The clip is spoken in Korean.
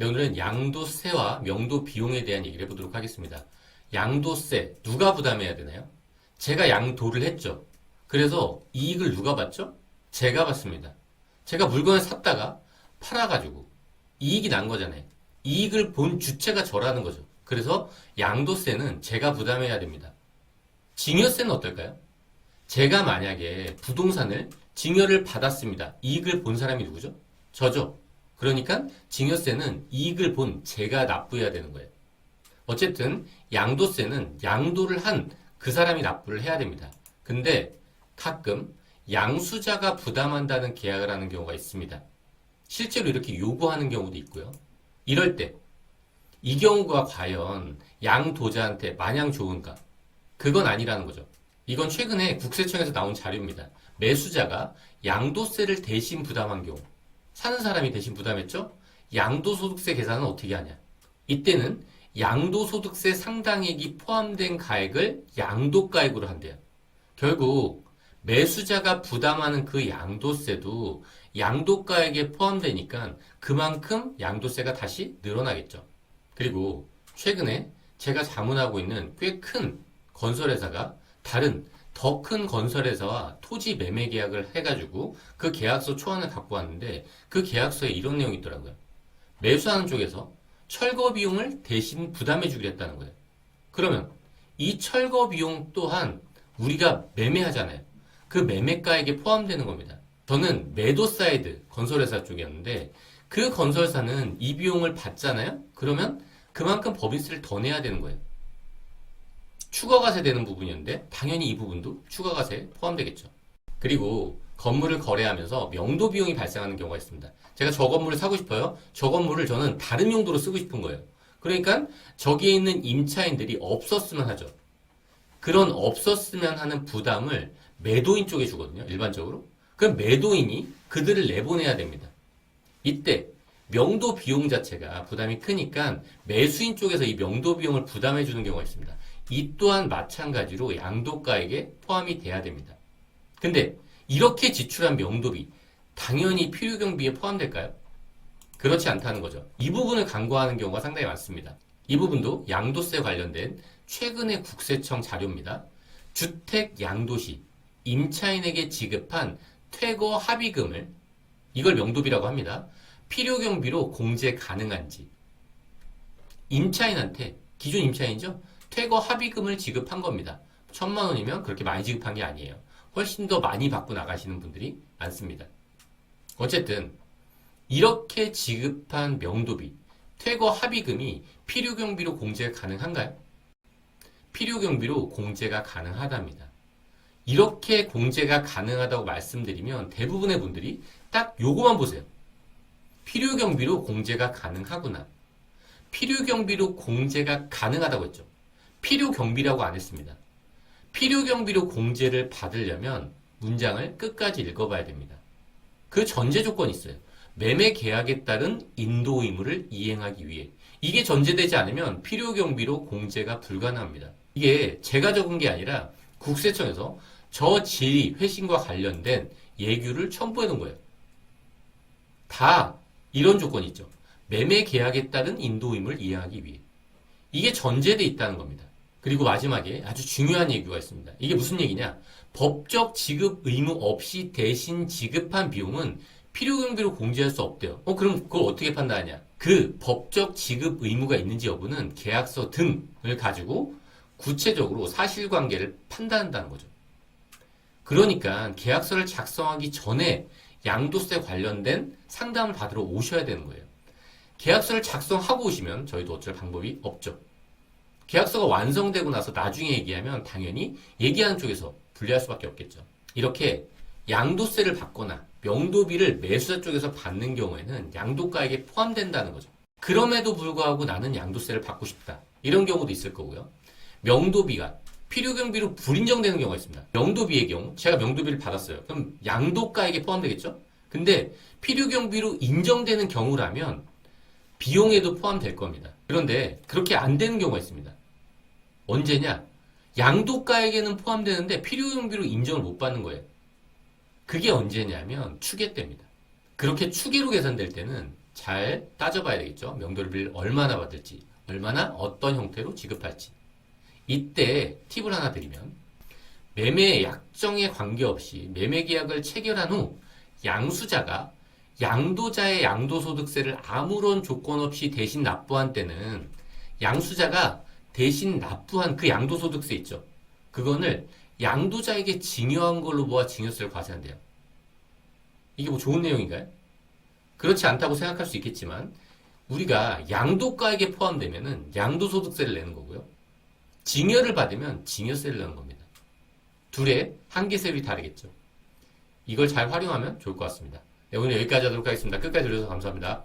네, 오늘은 양도세와 명도 비용에 대한 얘기를 해보도록 하겠습니다. 양도세, 누가 부담해야 되나요? 제가 양도를 했죠. 그래서 이익을 누가 받죠? 제가 받습니다. 제가 물건을 샀다가 팔아가지고 이익이 난 거잖아요. 이익을 본 주체가 저라는 거죠. 그래서 양도세는 제가 부담해야 됩니다. 증여세는 어떨까요? 제가 만약에 부동산을 증여를 받았습니다. 이익을 본 사람이 누구죠? 저죠. 그러니까 증여세는 이익을 본 제가 납부해야 되는 거예요. 어쨌든 양도세는 양도를 한 그 사람이 납부를 해야 됩니다. 근데 가끔 양수자가 부담한다는 계약을 하는 경우가 있습니다. 실제로 이렇게 요구하는 경우도 있고요. 이럴 때 이 경우가 과연 양도자한테 마냥 좋은가? 그건 아니라는 거죠. 이건 최근에 국세청에서 나온 자료입니다. 매수자가 양도세를 대신 부담한 경우, 사는 사람이 대신 부담했죠? 양도소득세 계산은 어떻게 하냐? 이때는 양도소득세 상당액이 포함된 가액을 양도가액으로 한대요. 결국 매수자가 부담하는 그 양도세도 양도가액에 포함되니까 그만큼 양도세가 다시 늘어나겠죠. 그리고 최근에 제가 자문하고 있는 꽤 큰 건설회사가 다른 더 큰 건설회사와 토지 매매 계약을 해가지고 그 계약서 초안을 갖고 왔는데 그 계약서에 이런 내용이 있더라고요. 매수하는 쪽에서 철거 비용을 대신 부담해 주기로 했다는 거예요. 그러면 이 철거 비용 또한 우리가 매매하잖아요. 그 매매가액에 포함되는 겁니다. 저는 매도 사이드 건설회사 쪽이었는데 그 건설사는 이 비용을 받잖아요. 그러면 그만큼 법인세를 더 내야 되는 거예요. 추가과세 되는 부분이었는데 당연히 이 부분도 추가과세에 포함되겠죠. 그리고 건물을 거래하면서 명도 비용이 발생하는 경우가 있습니다. 제가 저 건물을 사고 싶어요. 저 건물을 저는 다른 용도로 쓰고 싶은 거예요. 그러니까 저기에 있는 임차인들이 없었으면 하죠. 그런 없었으면 하는 부담을 매도인 쪽에 주거든요. 일반적으로. 그럼 매도인이 그들을 내보내야 됩니다. 이때 명도 비용 자체가 부담이 크니까 매수인 쪽에서 이 명도 비용을 부담해 주는 경우가 있습니다. 이 또한 마찬가지로 양도가액에 포함이 돼야 됩니다. 근데 이렇게 지출한 명도비 당연히 필요경비에 포함될까요? 그렇지 않다는 거죠. 이 부분을 간과하는 경우가 상당히 많습니다. 이 부분도 양도세 관련된 최근의 국세청 자료입니다. 주택 양도시 임차인에게 지급한 퇴거 합의금을 이걸 명도비라고 합니다. 필요경비로 공제 가능한지 임차인한테 기존 임차인이죠? 퇴거 합의금을 지급한 겁니다. 1,000만 원이면 그렇게 많이 지급한 게 아니에요. 훨씬 더 많이 받고 나가시는 분들이 많습니다. 어쨌든 이렇게 지급한 명도비, 퇴거 합의금이 필요경비로 공제가 가능한가요? 필요경비로 공제가 가능하답니다. 이렇게 공제가 가능하다고 말씀드리면 대부분의 분들이 딱 요거만 보세요. 필요경비로 공제가 가능하구나. 필요경비로 공제가 가능하다고 했죠. 필요경비라고 안 했습니다. 필요경비로 공제를 받으려면 문장을 끝까지 읽어봐야 됩니다. 그 전제 조건이 있어요. 매매 계약에 따른 인도 의무를 이행하기 위해. 이게 전제되지 않으면 필요경비로 공제가 불가능합니다. 이게 제가 적은 게 아니라 국세청에서 저 질의 회신과 관련된 예규를 첨부해 놓은 거예요. 다 이런 조건이 있죠. 매매 계약에 따른 인도 의무를 이행하기 위해. 이게 전제되어 있다는 겁니다. 그리고 마지막에 아주 중요한 얘기가 있습니다. 이게 무슨 얘기냐? 법적 지급 의무 없이 대신 지급한 비용은 필요경비로 공제할 수 없대요. 그럼 그걸 어떻게 판단하냐? 그 법적 지급 의무가 있는지 여부는 계약서 등을 가지고 구체적으로 사실관계를 판단한다는 거죠. 그러니까 계약서를 작성하기 전에 양도세 관련된 상담을 받으러 오셔야 되는 거예요. 계약서를 작성하고 오시면 저희도 어쩔 방법이 없죠. 계약서가 완성되고 나서 나중에 얘기하면 당연히 얘기하는 쪽에서 불리할 수밖에 없겠죠. 이렇게 양도세를 받거나 명도비를 매수자 쪽에서 받는 경우에는 양도가액에 포함된다는 거죠. 그럼에도 불구하고 나는 양도세를 받고 싶다. 이런 경우도 있을 거고요. 명도비가 필요경비로 불인정되는 경우가 있습니다. 명도비의 경우 제가 명도비를 받았어요. 그럼 양도가액에 포함되겠죠? 근데 필요경비로 인정되는 경우라면 비용에도 포함될 겁니다. 그런데 그렇게 안 되는 경우가 있습니다. 언제냐? 양도가액에는 포함되는데 필요경비로 인정을 못 받는 거예요. 그게 언제냐면 추계 때입니다. 그렇게 추계로 계산될 때는 잘 따져봐야 되겠죠. 명도를 얼마나 받을지, 얼마나 어떤 형태로 지급할지. 이때 팁을 하나 드리면 매매 약정에 관계없이 매매 계약을 체결한 후 양수자가 양도자의 양도소득세를 아무런 조건 없이 대신 납부한 때는 양수자가 대신 납부한 그 양도소득세 있죠. 그거를 양도자에게 증여한 걸로 보아 증여세를 과세한대요. 이게 뭐 좋은 내용인가요? 그렇지 않다고 생각할 수 있겠지만 우리가 양도가액에 포함되면은 양도소득세를 내는 거고요. 증여를 받으면 증여세를 내는 겁니다. 둘의 한계세율이 다르겠죠. 이걸 잘 활용하면 좋을 것 같습니다. 네, 오늘 여기까지 하도록 하겠습니다. 끝까지 들어주셔서 감사합니다.